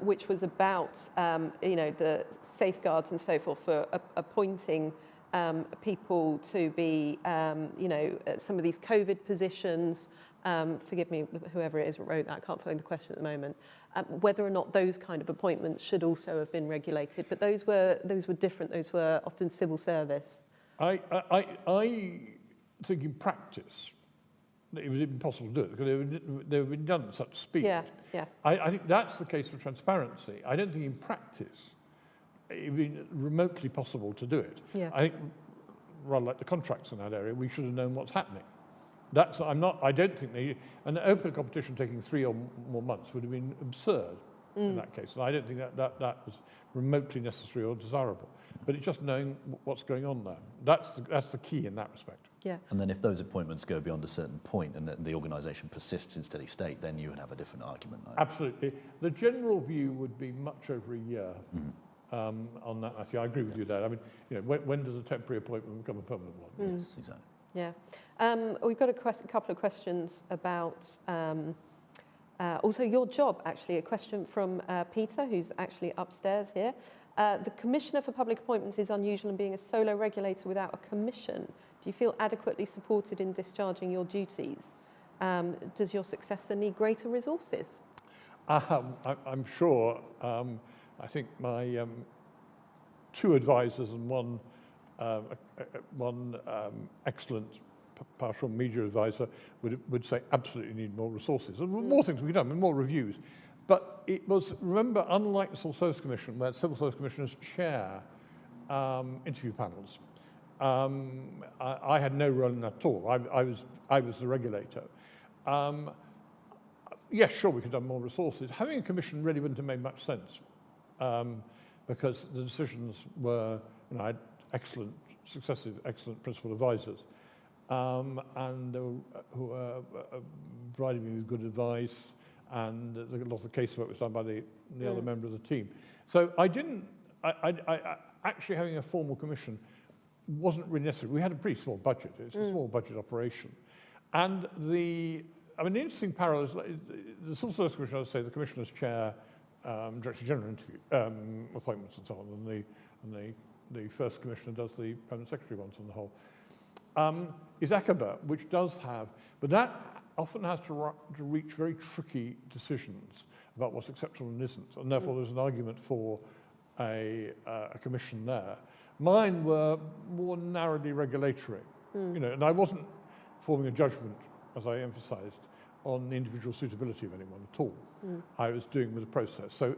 which was about the safeguards and so forth for appointing people to be, some of these COVID positions. Forgive me, whoever it is who wrote that, I can't find the question at the moment. Whether or not those kind of appointments should also have been regulated, but those were different. Those were often civil service. I think in practice it was impossible to do it because they were being done at such speed. Yeah. I think that's the case for transparency. I don't think in practice it would be remotely possible to do it. Yeah. I think, rather like the contracts in that area, we should have known what's happening. I don't think an open competition taking 3 or more months would have been absurd in that case. And I don't think that was remotely necessary or desirable. But it's just knowing what's going on there. That's the key in that respect. Yeah. And then if those appointments go beyond a certain point and the organisation persists in steady state, then you would have a different argument. Absolutely. The general view would be much over a year on that, Matthew. I agree with you there. I mean, when does a temporary appointment become a permanent one? Yes, exactly. Yeah. We've got a couple of questions about also your job, actually. A question from Peter, who's actually upstairs here. The Commissioner for Public Appointments is unusual in being a solo regulator without a commission. Do you feel adequately supported in discharging your duties? Does your successor need greater resources? I'm sure. I think my 2 advisors and one excellent partial media advisor would say absolutely need more resources. There were more things we could have, more reviews. But it was, remember, unlike the Civil Service Commission, where Civil Service Commissioners chair interview panels, I had no role in that at all. I was the regulator. Yes, sure, we could have more resources. Having a commission really wouldn't have made much sense because the decisions were, I had excellent principal advisors, and who were providing me with good advice, and a lot of the casework was done by the other member of the team. So actually having a formal commission wasn't really necessary. We had a pretty small budget. It's a small budget operation. And the interesting parallel is the Civil Service Commission, I would say, the Commissioners chair Director General interview appointments and so on, and the first Commissioner does the Permanent Secretary ones on the whole. Is ACABA, which does have, but that often has to reach very tricky decisions about what's acceptable and isn't, and therefore there's an argument for a commission there. Mine were more narrowly regulatory, you know, and I wasn't forming a judgment, as I emphasised, on the individual suitability of anyone at all. I was doing with the process. So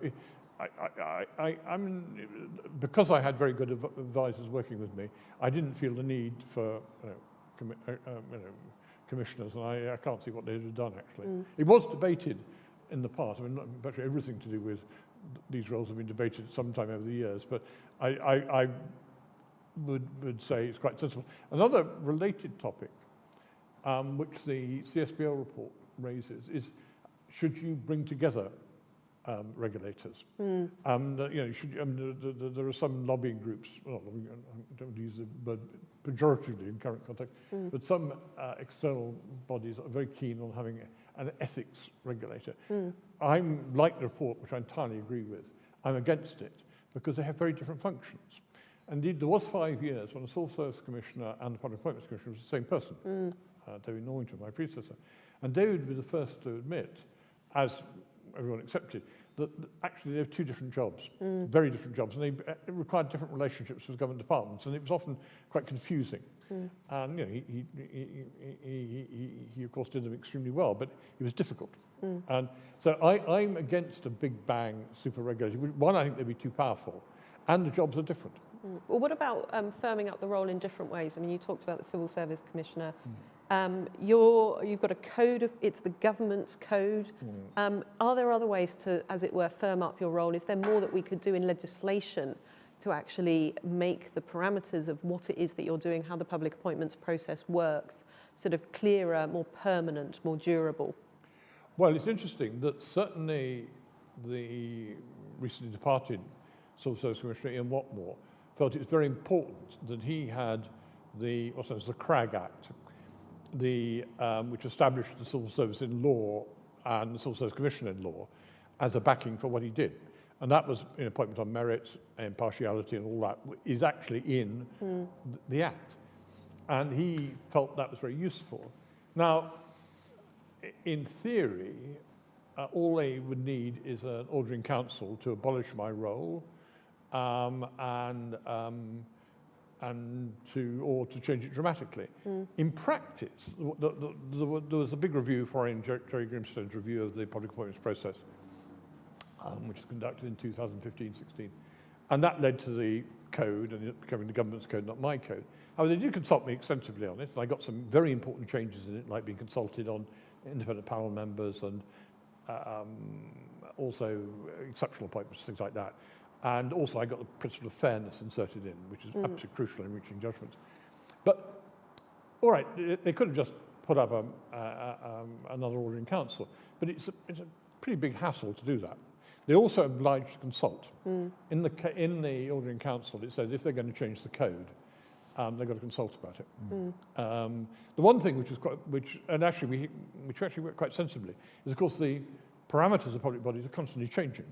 because I had very good advisors working with me, I didn't feel the need for commissioners, and I can't see what they'd have done, actually. It was debated in the past. I mean, virtually everything to do with these roles have been debated sometime over the years, but I would say it's quite sensible. Another related topic, which the CSBL report raises, is should you bring together regulators? You know, there are some lobbying groups, well, I don't use the word pejoratively in current context, but some external bodies are very keen on having an ethics regulator. I'm like the report, which I entirely agree with. I'm against it because they have very different functions. Indeed, there was 5 years when the Civil Service Commissioner and the Public Appointments Commissioner was the same person, David Norrington, my predecessor. And David was the first to admit, as everyone accepted, that actually they have two different jobs, very different jobs, and they required different relationships with government departments, and it was often quite confusing. And you know, he of course did them extremely well, but it was difficult. And so I'm against a big bang super regulator. One, I think they'd be too powerful, and the jobs are different. Well, what about firming up the role in different ways? I mean, you talked about the Civil Service Commissioner. You've got a code, it's the government's code. Are there other ways to, as it were, firm up your role? Is there more that we could do in legislation to actually make the parameters of what it is that you're doing, how the public appointments process works, sort of clearer, more permanent, more durable? Well, it's interesting that certainly the recently departed Civil Service Commissioner Ian Watmore felt it was very important that he had the CRAG Act, which established the Civil Service in law and the Civil Service Commission in law as a backing for what he did. And that was an appointment on merit, impartiality and all that is actually in the Act. And he felt that was very useful. Now, in theory, all they would need is an order in council to abolish my role or to change it dramatically. In practice, there was a big review, Jerry Grimstone's review of the public appointments process, which was conducted in 2015-16. And that led to the code, and it becoming the government's code, not my code. However, they did consult me extensively on it, and I got some very important changes in it, like being consulted on independent panel members and also exceptional appointments, things like that. And also I got the principle of fairness inserted in, which is absolutely crucial in reaching judgments. But, all right, they could have just put up another order in council, but it's a pretty big hassle to do that. They're also obliged to consult. In the order in council, it says if they're going to change the code, they've got to consult about it. The one thing which actually worked quite sensibly is, of course, the parameters of public bodies are constantly changing.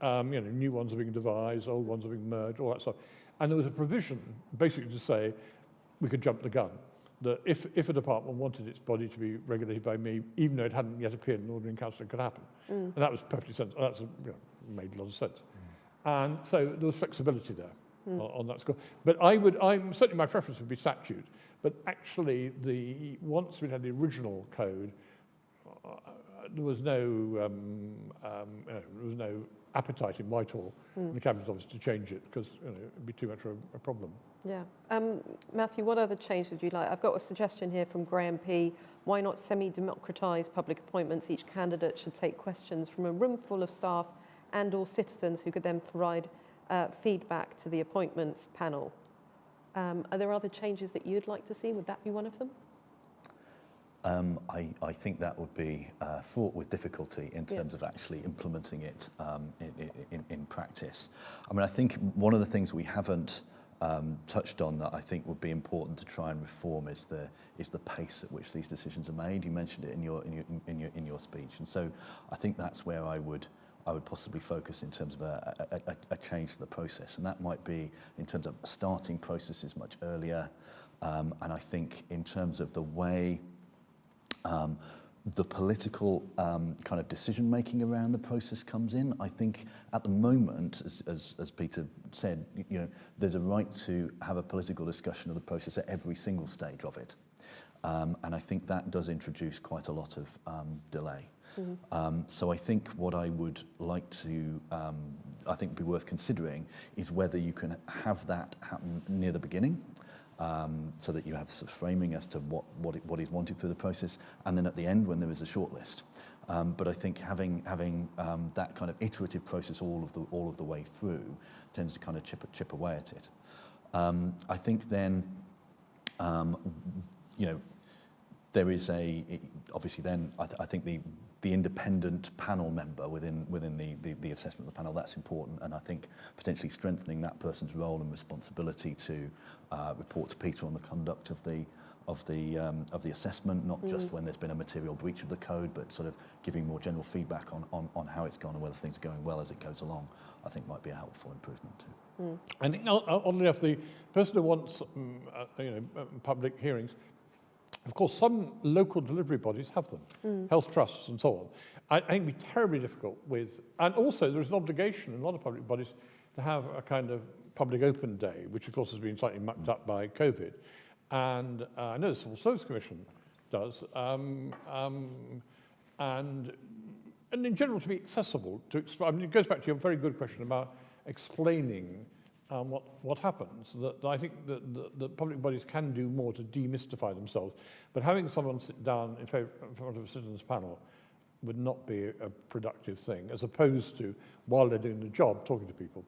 You know, new ones are being devised, old ones are being merged, all that stuff. And there was a provision basically to say we could jump the gun, that if a department wanted its body to be regulated by me, even though it hadn't yet appeared in an order in council, it could happen. And that was perfectly sensible. That's made a lot of sense. And so there was flexibility there on that score. But certainly my preference would be statute. But actually, once we had the original code, there was no appetite in Whitehall in the Cabinet Office to change it because it'd be too much of a problem. Yeah. Matthew, what other change would you like? I've got a suggestion here from Graham P. Why not semi-democratise public appointments? Each candidate should take questions from a room full of staff and or citizens who could then provide feedback to the appointments panel. Are there other changes that you'd like to see? Would that be one of them? I think that would be fraught with difficulty in terms of actually implementing it in practice. I mean, I think one of the things we haven't touched on that I think would be important to try and reform is the pace at which these decisions are made. You mentioned it in your speech, and so I think that's where I would possibly focus in terms of a change to the process, and that might be in terms of starting processes much earlier, and I think in terms of the way the political kind of decision making around the process comes in. I think at the moment, as Peter said, there's a right to have a political discussion of the process at every single stage of it. And I think that does introduce quite a lot of delay. Mm-hmm. So I think what I would like to, I think be worth considering is whether you can have that happen near the beginning, so that you have sort of framing as to what is wanted through the process, and then at the end when there is a shortlist. But I think having that kind of iterative process all of the way through tends to kind of chip away at it. I think then, there is obviously then I think the independent panel member within the assessment of the panel, that's important, and I think potentially strengthening that person's role and responsibility to report to Peter on the conduct of the assessment, not just when there's been a material breach of the code, but sort of giving more general feedback on how it's gone and whether things are going well as it goes along, I think might be a helpful improvement too. I think oddly enough, the person who wants public hearings, of course, some local delivery bodies have them, health trusts and so on. I think it'd be terribly difficult with, and also there is an obligation in a lot of public bodies to have a kind of public open day, which of course has been slightly mucked up by COVID. And I know the Civil Service Commission does, and in general to be accessible. I mean, it goes back to your very good question about explaining what happens. That I think that public bodies can do more to demystify themselves, but having someone sit down in front of a citizens panel would not be a productive thing, as opposed to, while they're doing the job, talking to people.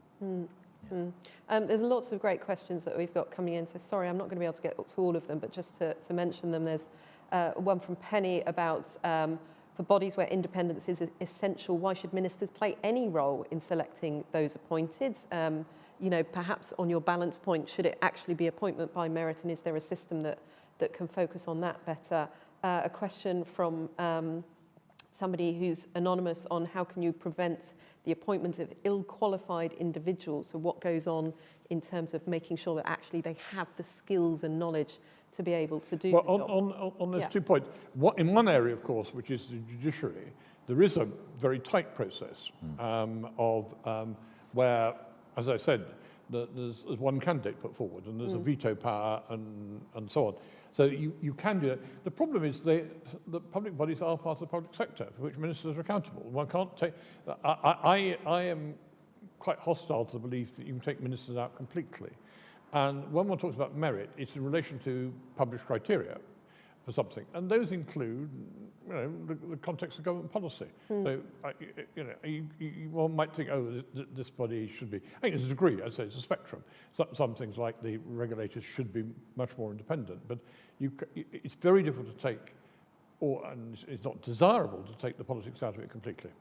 There's lots of great questions that we've got coming in, so sorry, I'm not going to be able to get to all of them, but just to mention them, there's one from Penny about for bodies where independence is essential, why should ministers play any role in selecting those appointed? Perhaps on your balance point, should it actually be appointment by merit, and is there a system that can focus on that better? A question from somebody who's anonymous on how can you prevent the appointment of ill-qualified individuals, so what goes on in terms of making sure that actually they have the skills and knowledge to be able to do the job. On those 2 points, in one area, of course, which is the judiciary, there is a very tight process where, as I said, there's one candidate put forward and there's a veto power and so on. So you can do it. The problem is the public bodies are part of the public sector for which ministers are accountable. One can't take... I am quite hostile to the belief that you can take ministers out completely. And when one talks about merit, it's in relation to published criteria for something. And those include, the context of government policy. So, one might think, this body should be... I think there's a degree, I'd say it's a spectrum. Some things like the regulators should be much more independent, but it's very difficult to take, and it's not desirable to take the politics out of it completely.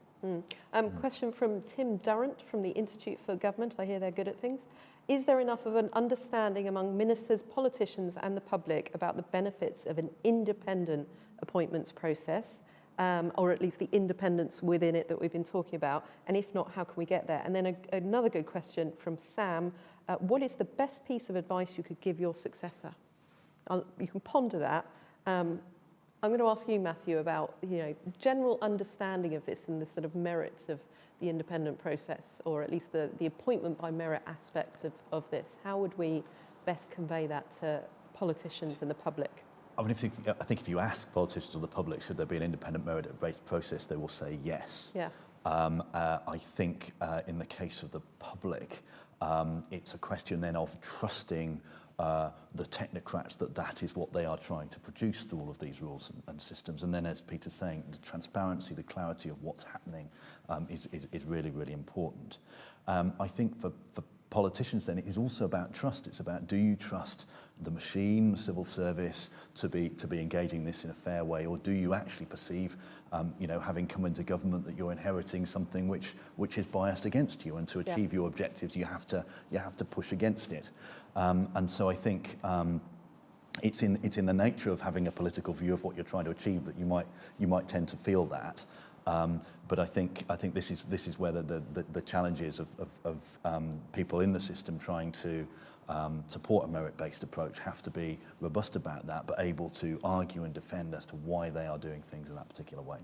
Question from Tim Durrant from the Institute for Government. I hear they're good at things. Is there enough of an understanding among ministers, politicians and the public about the benefits of an independent appointments process, or at least the independence within it that we've been talking about? And if not, how can we get there? And then another good question from Sam. What is the best piece of advice you could give your successor? You can ponder that. I'm going to ask you, Matthew, about general understanding of this and the sort of merits of the independent process, or at least the appointment by merit aspects of this. How would we best convey that to politicians and the public? I mean, I think if you ask politicians or the public, should there be an independent merit-based process, they will say yes. Yeah. I think in the case of the public, it's a question then of trusting the technocrats that is what they are trying to produce through all of these rules and systems. And then, as Peter's saying, the transparency, the clarity of what's happening is really, really important. I think for politicians then, it is also about trust. It's about, do you trust the machine, the civil service, to be engaging this in a fair way, or do you actually perceive, having come into government, that you're inheriting something which is biased against you, and to achieve your objectives, you have to push against it. And so I think it's in the nature of having a political view of what you're trying to achieve that you might tend to feel that. But I think this is where the challenge is of people in the system trying to support a merit-based approach have to be robust about that, but able to argue and defend as to why they are doing things in that particular way.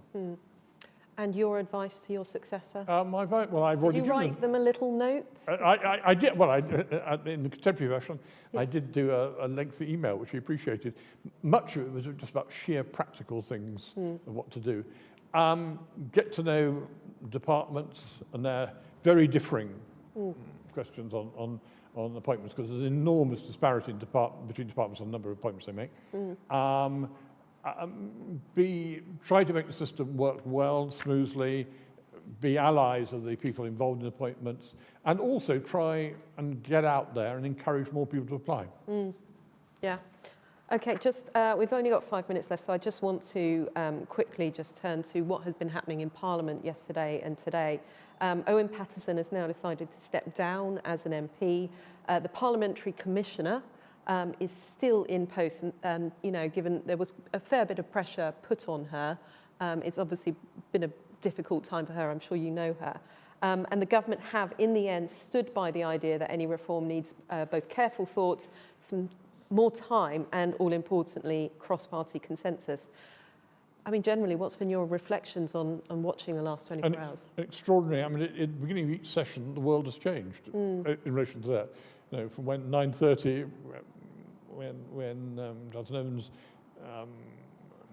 And your advice to your successor? My vote, well, I've already Did you given write them a little note? I did, well, in the contemporary version, I did do a lengthy email, which he appreciated. Much of it was just about sheer practical things of what to do. Get to know departments and their very differing questions on appointments, because there's an enormous disparity in between departments on the number of appointments they make. Try to make the system work well, smoothly, be allies of the people involved in appointments, and also try and get out there and encourage more people to apply. Yeah. Okay, we've only got 5 minutes left, so I just want to quickly just turn to what has been happening in Parliament yesterday and today. Owen Paterson has now decided to step down as an MP. The Parliamentary Commissioner is still in post, and you know, given there was a fair bit of pressure put on her, it's obviously been a difficult time for her. I'm sure you know her. And the government have, in the end, stood by the idea that any reform needs both careful thought, some more time, and all importantly, cross-party consensus. I mean, generally, what's been your reflections on watching the last 24 hours? Extraordinary. I mean, at the beginning of each session, the world has changed in relation to that. You know, from when 9:30, when Jonathan Evans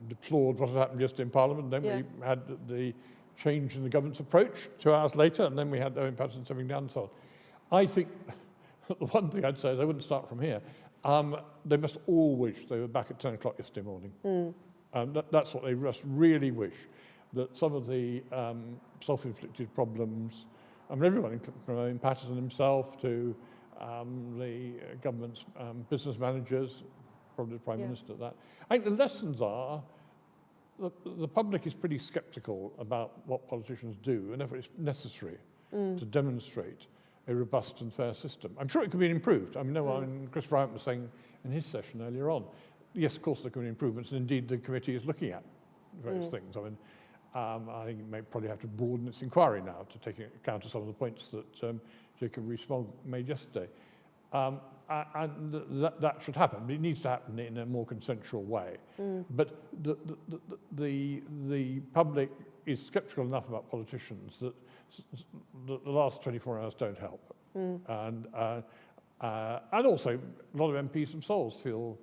deplored what had happened yesterday in Parliament, then we had the change in the government's approach 2 hours later, and then we had Owen Paterson stepping down and so on. I think the one thing I'd say is I wouldn't start from here. They must all wish they were back at 10 o'clock yesterday morning. That's what they must really wish, that some of the self-inflicted problems, I mean, everyone, from Owen Paterson himself to the government's business managers, probably the Prime Minister, that. I think the lessons are the public is pretty sceptical about what politicians do whenever it's necessary to demonstrate a robust and fair system. I'm sure it could be improved. I mean, Chris Bryant was saying in his session earlier on, yes, of course there can be improvements, and indeed the committee is looking at various things. I mean, I think it may probably have to broaden its inquiry now to take account of some of the points that Jacob Rees-Mogg made yesterday. And that should happen, but it needs to happen in a more consensual way. But the public is sceptical enough about politicians that the last 24 hours don't help. And also, a lot of MPs themselves feel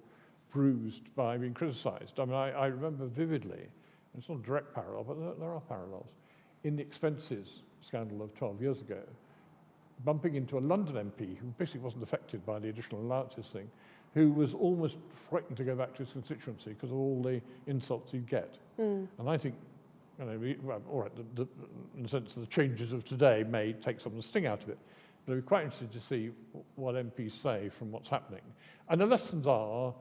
bruised by being criticised. I mean, I remember vividly, and it's not a direct parallel, but there are parallels, in the expenses scandal of 12 years ago, bumping into a London MP who basically wasn't affected by the additional allowances thing, who was almost frightened to go back to his constituency because of all the insults he'd get. And I think, you know, well, all right, in the sense that the changes of today may take some of the sting out of it, but I'd be quite interested to see what MPs say from what's happening. And the lessons are,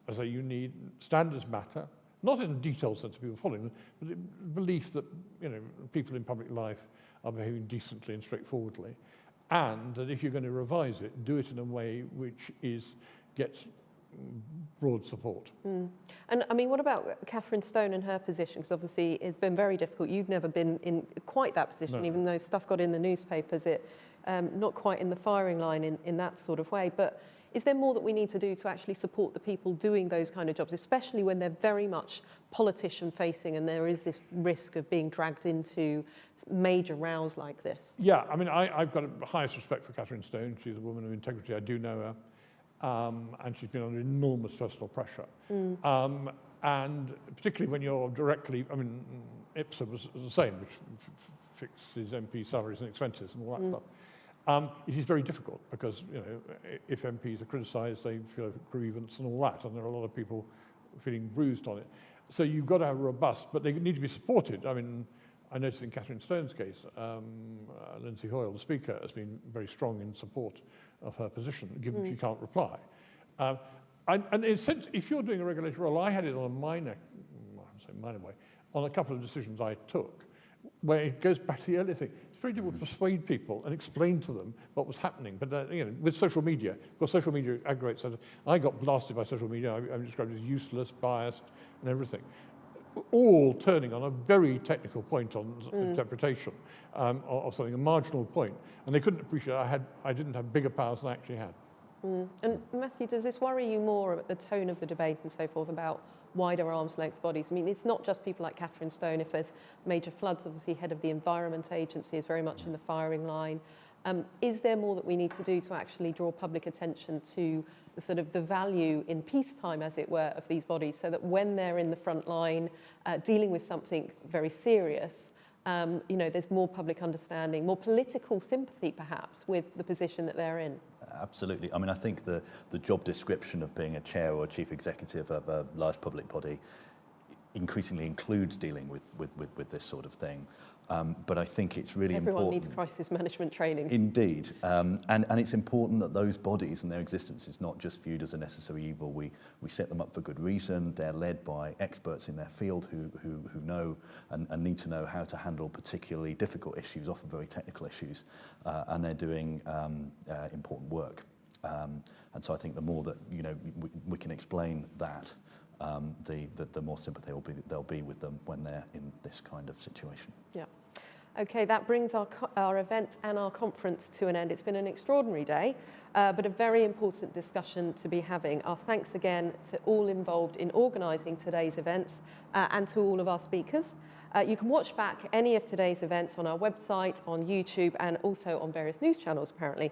as I say, you need standards matter, not in a detailed sense of people following them, but the belief that, you know, people in public life are behaving decently and straightforwardly, and that if you're going to revise it, do it in a way which gets broad support. And I mean, what about Catherine Stone and her position? Because obviously it's been very difficult. You've never been in quite that position, even though stuff got in the newspapers. Not quite in the firing line in that sort of way. But is there more that we need to do to actually support the people doing those kind of jobs, especially when they're very much politician-facing and there is this risk of being dragged into major rows like this? Yeah, I mean, I've got the highest respect for Catherine Stone. She's a woman of integrity. I do know her. And she's been under enormous personal pressure. And particularly when you're directly, I mean, IPSA was the same, which fixes MP salaries and expenses and all that stuff. It is very difficult because, you know, if MPs are criticised, they feel a grievance and all that, and there are a lot of people feeling bruised on it. So you've got to have robust, but they need to be supported. I mean, I noticed in Catherine Stone's case, Lindsay Hoyle, the Speaker, has been very strong in support of her position, given she can't reply. And in a sense, if you're doing a regulatory role, I had it on a minor way, on a couple of decisions I took, where it goes back to the earlier thing. It's very difficult to persuade people and explain to them what was happening. But you know, with social media, because social media aggravates. I got blasted by social media. I'm described as useless, biased, and everything. All turning on a very technical point on interpretation of something, a marginal point, and they couldn't appreciate I didn't have bigger powers than I actually had. And Matthew, does this worry you more at the tone of the debate and so forth about wider arm's length bodies? I mean, it's not just people like Catherine Stone. If there's major floods, obviously head of the Environment Agency is very much in the firing line. Is there more that we need to do to actually draw public attention to the sort of the value in peacetime, as it were, of these bodies, so that when they're in the front line dealing with something very serious, you know, there's more public understanding, more political sympathy perhaps with the position that they're in? Absolutely. I mean, I think the job description of being a chair or a chief executive of a large public body increasingly includes dealing with this sort of thing. But I think it's really Everyone important. needs crisis management training. Indeed. And it's important that those bodies and their existence is not just viewed as a necessary evil. We set them up for good reason. They're led by experts in their field who know and need to know how to handle particularly difficult issues, often very technical issues, and they're doing important work. And so I think the more that we can explain that, the more sympathy there'll be with them when they're in this kind of situation. Yeah. Okay, that brings our event and our conference to an end. It's been an extraordinary day, but a very important discussion to be having. Our thanks again to all involved in organising today's events and to all of our speakers. You can watch back any of today's events on our website, on YouTube, and also on various news channels, apparently.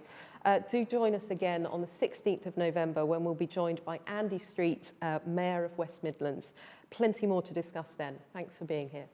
Do join us again on the 16th of November when we'll be joined by Andy Street, Mayor of West Midlands. Plenty more to discuss then. Thanks for being here.